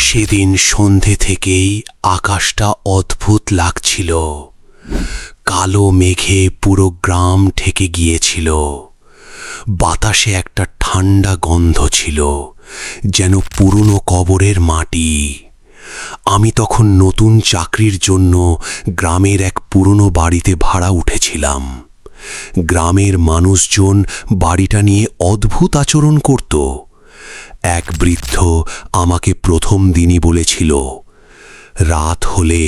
সেদিন সন্ধে থেকেই আকাশটা অদ্ভুত লাগছিল। কালো মেঘে পুরো গ্রাম ঢেকে গিয়েছিল। বাতাসে একটা ঠান্ডা গন্ধ ছিল, যেন পুরনো কবরের মাটি। আমি তখন নতুন চাকরির জন্য গ্রামের এক পুরনো বাড়িতে ভাড়া উঠেছিলাম। গ্রামের মানুষজন বাড়িটা নিয়ে অদ্ভুত আচরণ করত। এক বৃদ্ধ আমাকে প্রথম দিনই বলেছিল, রাত হলে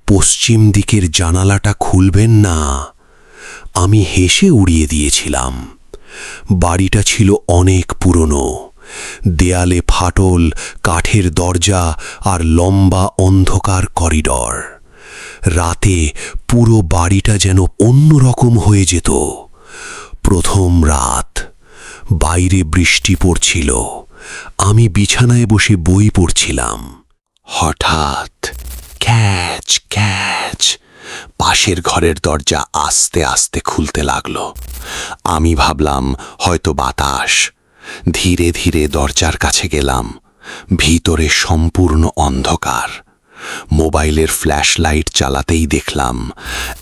পশ্চিম দিকের জানালাটা খুলবেন না। আমি হেসে উড়িয়ে দিয়েছিলাম। বাড়িটা ছিল অনেক পুরনো, দেয়ালে ফাটল, কাঠের দরজা আর লম্বা অন্ধকার করিডর। রাতে পুরো বাড়িটা যেন অন্যরকম হয়ে যেত। প্রথম রাত, বাইরে বৃষ্টি পড়ছিল। আমি বিছানায় বসে বই পড়ছিলাম। হঠাৎ ক্যাচ ক্যাচ পাশের ঘরের দরজা আস্তে আস্তে খুলতে লাগলো। আমি ভাবলাম হয়তো বাতাস। ধীরে ধীরে দরজার কাছে গেলাম। ভিতরে সম্পূর্ণ অন্ধকার। মোবাইলের ফ্ল্যাশ লাইট চালাতেই দেখলাম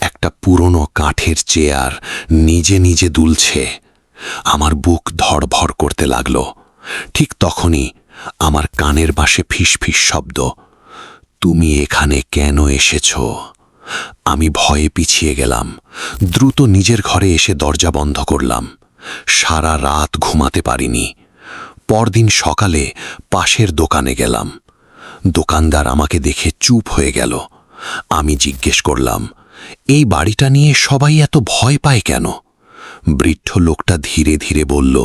একটা পুরনো কাঠের চেয়ার নিজে নিজে দুলছে। আমার বুক ধড়ফড় করতে লাগলো। ঠিক তখনই আমার কানের পাশে ফিসফিস শব্দ, তুমি এখানে কেন এসেছ? আমি ভয়ে পিছিয়ে গেলাম। দ্রুত নিজের ঘরে এসে দরজা বন্ধ করলাম। সারা রাত ঘুমাতে পারিনি। পরদিন সকালে পাশের দোকানে গেলাম। দোকানদার আমাকে দেখে চুপ হয়ে গেল। আমি জিজ্ঞেস করলাম, এই বাড়িটা নিয়ে সবাই এত ভয় পায় কেন? বৃদ্ধ লোকটা ধীরে ধীরে বলল,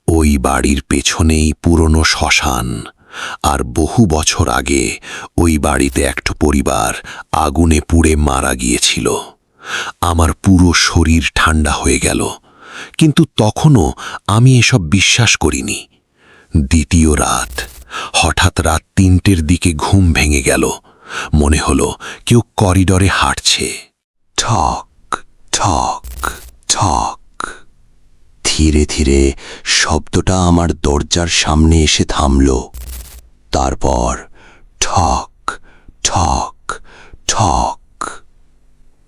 ওই বাড়ির পেছনেই পুরনো শ্মশান, আর বহু বছর আগে ওই বাড়িতে একটা পরিবার আগুনে পুড়ে মারা গিয়েছিল। আমার পুরো শরীর ঠান্ডা হয়ে গেল, কিন্তু তখনও আমি এসব বিশ্বাস করিনি। দ্বিতীয় রাত, হঠাৎ রাত ৩টের দিকে ঘুম ভেঙে গেল। মনে হলো কেউ করিডরে হাঁটছে। ঠক ঠক ঠক। ধীরে ধীরে শব্দটা আমার দরজার সামনে এসে থামল। তারপর ঠক ঠক ঠক।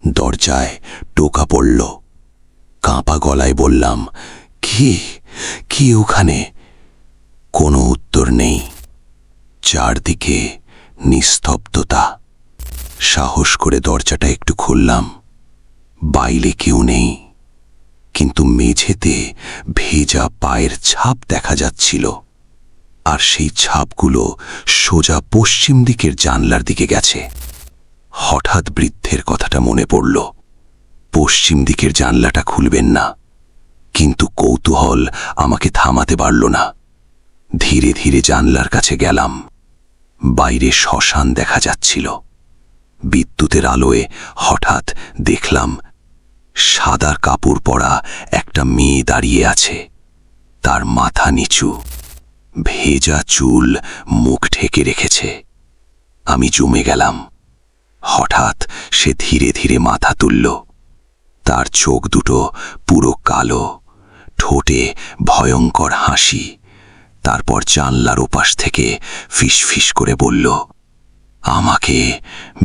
দরজায় টোকা পড়ল। কাঁপা গলায় বললাম, কি কি ওখানে? কোনো উত্তর নেই। চারদিকে নিস্তব্ধতা। সাহস করে দরজাটা একটু খুললাম। বাইরে কেউ নেই, কিন্তু মেঝেতে ভেজা পায়ের ছাপ দেখা যাচ্ছিল। আর সেই ছাপগুলো সোজা পশ্চিম দিকের জানলার দিকে গেছে। হঠাৎ বৃদ্ধের কথাটা মনে পড়ল, পশ্চিম দিকের জানলাটা খুলবেন না। কিন্তু কৌতূহল আমাকে থামাতে পারল না। ধীরে ধীরে জানলার কাছে গেলাম। বাইরে শ্মশান দেখা যাচ্ছিল। বিদ্যুতের আলোয় হঠাৎ দেখলাম সাদা কাপড় পরা একটা মেয়ে দাঁড়িয়ে আছে। তার মাথা নিচু, ভেজা চুল মুখ ঢেকে রেখেছে। আমি জমে গেলাম। হঠাৎ সে ধীরে ধীরে মাথা তুলল। তার চোখ দুটো পুরো কালো, ঠোঁটে ভয়ঙ্কর হাসি। তারপর জানলার ওপাশ থেকে ফিসফিস করে বলল, আমাকে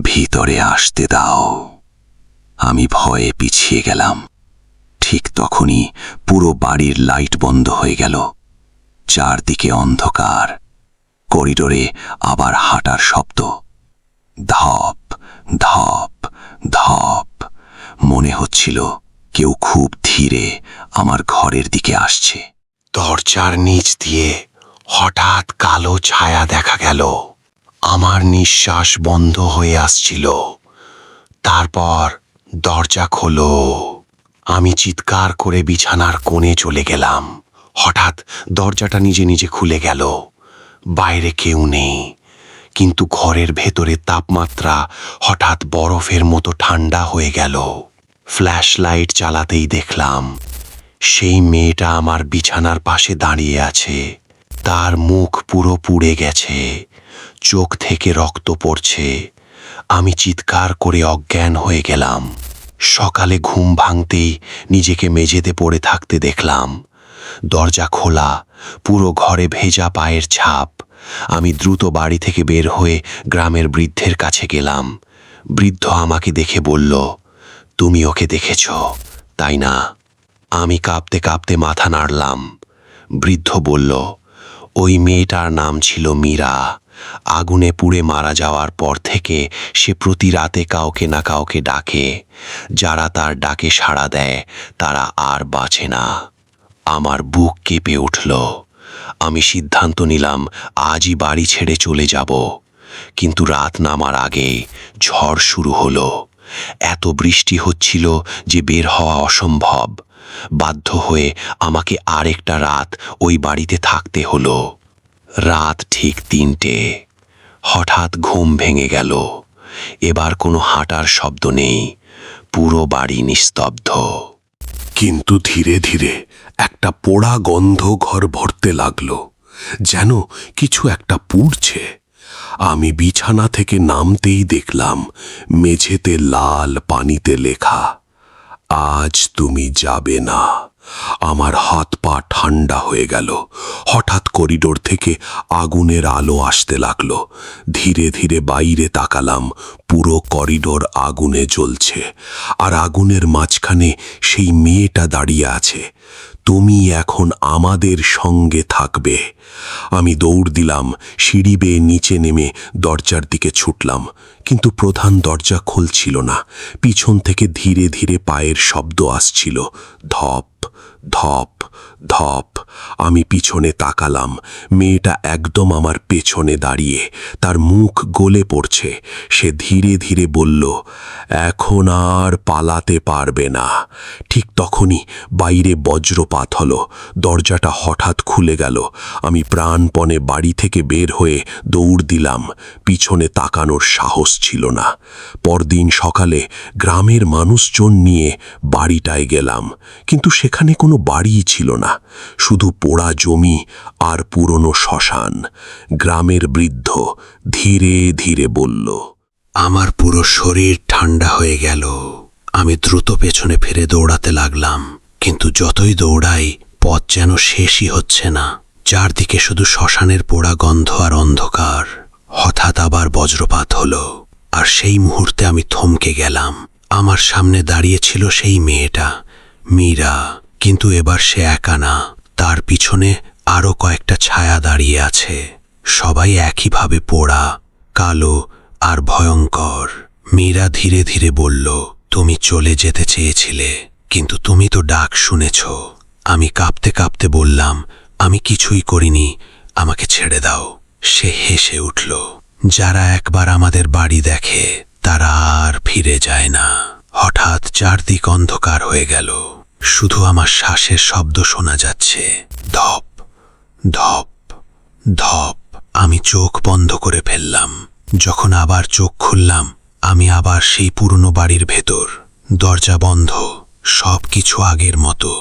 ভিতরে আসতে দাও। আমি ভয়ে পিছিয়ে গেলাম। ঠিক তখনই পুরো বাড়ির লাইট বন্ধ হয়ে গেল। চারদিকে অন্ধকার। করিডোরে আবার হাঁটার শব্দ। ধপ ধপ ধপ। মনে হচ্ছিল কেউ খুব ধীরে আমার ঘরের দিকে আসছে। দরজার নিচ দিয়ে হঠাৎ কালো ছায়া দেখা গেল। আমার নিঃশ্বাস বন্ধ হয়ে আসছিল। তারপর দরজা খোলো। আমি চিৎকার করে বিছানার কোণে চলে গেলাম। হঠাৎ দরজাটা নিজে নিজে খুলে গেল। বাইরে কেউ নেই, কিন্তু ঘরের ভেতরে তাপমাত্রা হঠাৎ বরফের মতো ঠান্ডা হয়ে গেল। ফ্ল্যাশ লাইট চালাতেই দেখলাম সেই মেয়েটা আমার বিছানার পাশে দাঁড়িয়ে আছে। তার মুখ পুরো পুড়ে গেছে, চোখ থেকে রক্ত পড়ছে। আমি চিৎকার করে অজ্ঞান হয়ে গেলাম। সকালে ঘুম ভাঙতেই নিজেকে মেঝেতে পড়ে থাকতে দেখলাম। দরজা খোলা, পুরো ঘরে ভেজা পায়ের ছাপ, আমি দ্রুত বাড়ি থেকে বের হয়ে গ্রামের বৃদ্ধের কাছে গেলাম। বৃদ্ধ আমাকে দেখে বলল, তুমি ওকে দেখেছ, তাই না? আমি কাঁপতে কাঁপতে মাথা নাড়লাম। বৃদ্ধ বলল, ওই মেয়েটার নাম ছিল মীরা। আগুনে পুড়ে মারা যাওয়ার পর থেকে সে প্রতি রাতে কাউকে না কাউকে ডাকে। যারা তার ডাকে সাড়া দেয় তারা আর বাঁচে না। আমার বুক কেঁপে উঠল। আমি সিদ্ধান্ত নিলাম আজই বাড়ি ছেড়ে চলে যাব। কিন্তু রাত নামার আগে ঝড় শুরু হলো। এত বৃষ্টি হচ্ছিল যে বের হওয়া অসম্ভব। বাধ্য হয়ে আমাকে আরেকটা রাত ওই বাড়িতে থাকতে হলো। রাত ঠিক 3টে। হঠাৎ ঘুম ভেঙে গেল। এবার কোনো হাঁটার শব্দ নেই, পুরো বাড়ি নিস্তব্ধ। কিন্তু ধীরে ধীরে একটা পোড়া গন্ধ ঘর ভরতে লাগলো, যেন কিছু একটা পুড়ছে। আমি বিছানা থেকে নামতেই দেখলাম মেঝেতে লাল পানিতে লেখা, আজ তুমি যাবে না। আমার হাত পা ঠান্ডা হয়ে গেল। হঠাৎ করিডোর থেকে আগুনের আলো আসতে লাগলো। ধীরে ধীরে বাইরে তাকালাম, পুরো করিডোর আগুনে জ্বলছে, আর আগুনের মাঝখানে সেই মেয়েটা দাঁড়িয়ে আছে। তুমি এখন আমাদের সঙ্গে থাকবে। আমি দৌড় দিলাম, সিঁড়ি বেয়ে নিচে নেমে দরজার দিকে ছুটলাম, কিন্তু প্রধান দরজা খুলছিল না। পিছন থেকে ধীরে ধীরে পায়ের শব্দ আসছিল, ধপ ধপ ধপ। আমি পিছনে তাকালাম, মেয়েটা একদম আমার পেছনে দাঁড়িয়ে, তার মুখ গলে পড়ছে। সে ধীরে ধীরে বলল, এখন আর পালাতে পারবে না। ঠিক তখনই বাইরে বজ্রপাত হলো, দরজাটা হঠাৎ খুলে গেল। আমি প্রাণপণে বাড়ি থেকে বের হয়ে দৌড় দিলাম, পিছনে তাকানোর সাহস ছিল না। পরদিন সকালে গ্রামের মানুষজন নিয়ে বাড়িটায় গেলাম, কিন্তু সেখানে কোনো বাড়িই ছিল না, শুধু পোড়া জমি আর পুরনো শ্মশান। গ্রামের বৃদ্ধ ধীরে ধীরে বলল, আমার পুরো শরীর ঠান্ডা হয়ে গেল। আমি দ্রুত পেছনে ফিরে দৌড়াতে লাগলাম, কিন্তু যতই দৌড়াই পথ যেন শেষই হচ্ছে না। চারদিকে শুধু শ্মশানের পোড়া গন্ধ আর অন্ধকার। হঠাৎ আবার বজ্রপাত হলো, আর সেই মুহূর্তে আমি থমকে গেলাম। আমার সামনে দাঁড়িয়ে ছিল সেই মেয়েটা, মীরা। কিন্তু এবার সে একা না, তার পিছনে আরো কয়েকটা ছায়া দাঁড়িয়ে আছে। সবাই একইভাবে পোড়া, কালো আর ভয়ঙ্কর। মীরা ধীরে ধীরে বলল, তুমি চলে যেতে চেয়েছিলে, কিন্তু তুমি তো ডাক শুনেছ। আমি কাঁপতে কাঁপতে বললাম, আমি কিছুই করিনি, আমাকে ছেড়ে দাও। সে হেসে উঠল, যারা একবার আমাদের বাড়ি দেখে তারা আর ফিরে যায় না। হঠাৎ চারদিক অন্ধকার হয়ে গেল, শুধু আমার শ্বাসের শব্দ শোনা যাচ্ছে, ধপ ধপ ধপ। আমি চোখ বন্ধ করে ফেললাম। যখন আবার চোখ খুললাম, আমি আবার সেই পুরনো বাড়ির ভেতর। দরজা বন্ধ, সব কিছু আগের মতো,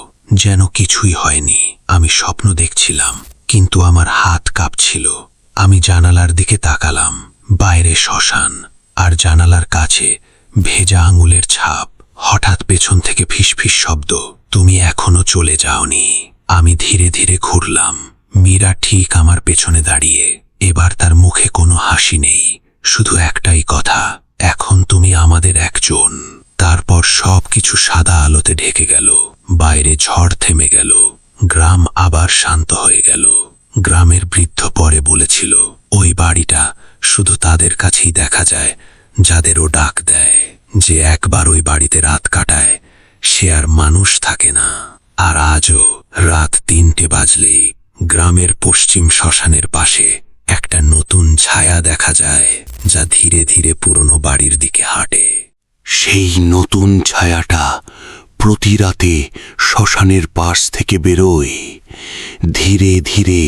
যেন কিছুই হয়নি। আমি স্বপ্ন দেখছিলাম, কিন্তু আমার হাত কাঁপছিল। আমি জানালার দিকে তাকালাম, বাইরে শ্মশান, আর জানালার কাছে ভেজা আঙুলের ছাপ। হঠাৎ পেছন থেকে ফিসফিস শব্দ, তুমি এখনো চলে যাওনি। আমি ধীরে ধীরে ঘুরলাম, মীরা ঠিক আমার পেছনে দাঁড়িয়ে। এবার তার মুখে কোনো হাসি নেই, শুধু একটাই কথা, এখন তুমি আমাদের একজন। তারপর সব কিছু সাদা আলোতে ঢেকে গেল। বাইরে ঝড় থেমে গেল, গ্রাম আবার শান্ত হয়ে গেল। গ্রামের বৃদ্ধ পরে বলেছিল, ওই বাড়িটা শুধু তাদের কাছেই দেখা যায় যাদেরও ডাক দেয়। যে একবার ওই বাড়িতে রাত কাটায় সে আর মানুষ থাকে না। আর আজও রাত 3টে বাজলেই গ্রামের পশ্চিম শ্মশানের পাশে একটা নতুন ছায়া দেখা যায়, যা ধীরে ধীরে পুরনো বাড়ির দিকে হাঁটে। সেই নতুন ছায়াটা প্রতি রাতে শ্মশানের পাশ থেকে বেরোয়, ধীরে ধীরে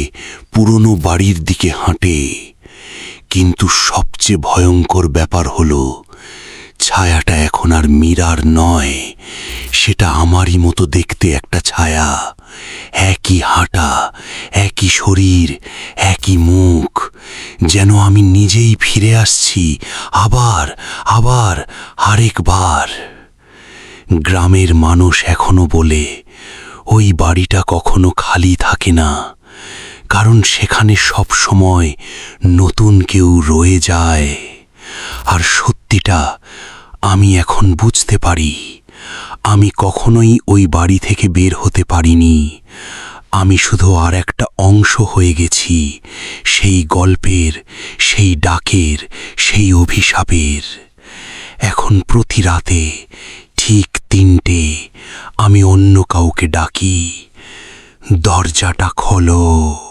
পুরনো বাড়ির দিকে হাঁটে। কিন্তু সবচেয়ে ভয়ঙ্কর ব্যাপার হলো, ছায়াটা এখন আর মীরার নয়, সেটা আমারই মতো দেখতে একটা ছায়া। একই হাঁটা, একই শরীর, একই মুখ, যেন আমি নিজেই ফিরে আসছি আবার আবার আরেকবার। গ্রামের মানুষ এখনো বলে, ওই বাড়িটা কখনো খালি থাকে না, কারণ সেখানে সব সময় নতুন কেউ রয়ে যায়। আর সত্যিটা আমি এখন বুঝতে পারি, আমি কখনোই ওই বাড়ি থেকে বের হতে পারিনি। আমি শুধু আর একটা অংশ হয়ে গেছি সেই গল্পের, সেই ডাকের, সেই অভিশাপের। এখন প্রতি রাতে ঠিক ৩টে আমি অন্য কাউকে ডাকি, দরজাটা খোলো।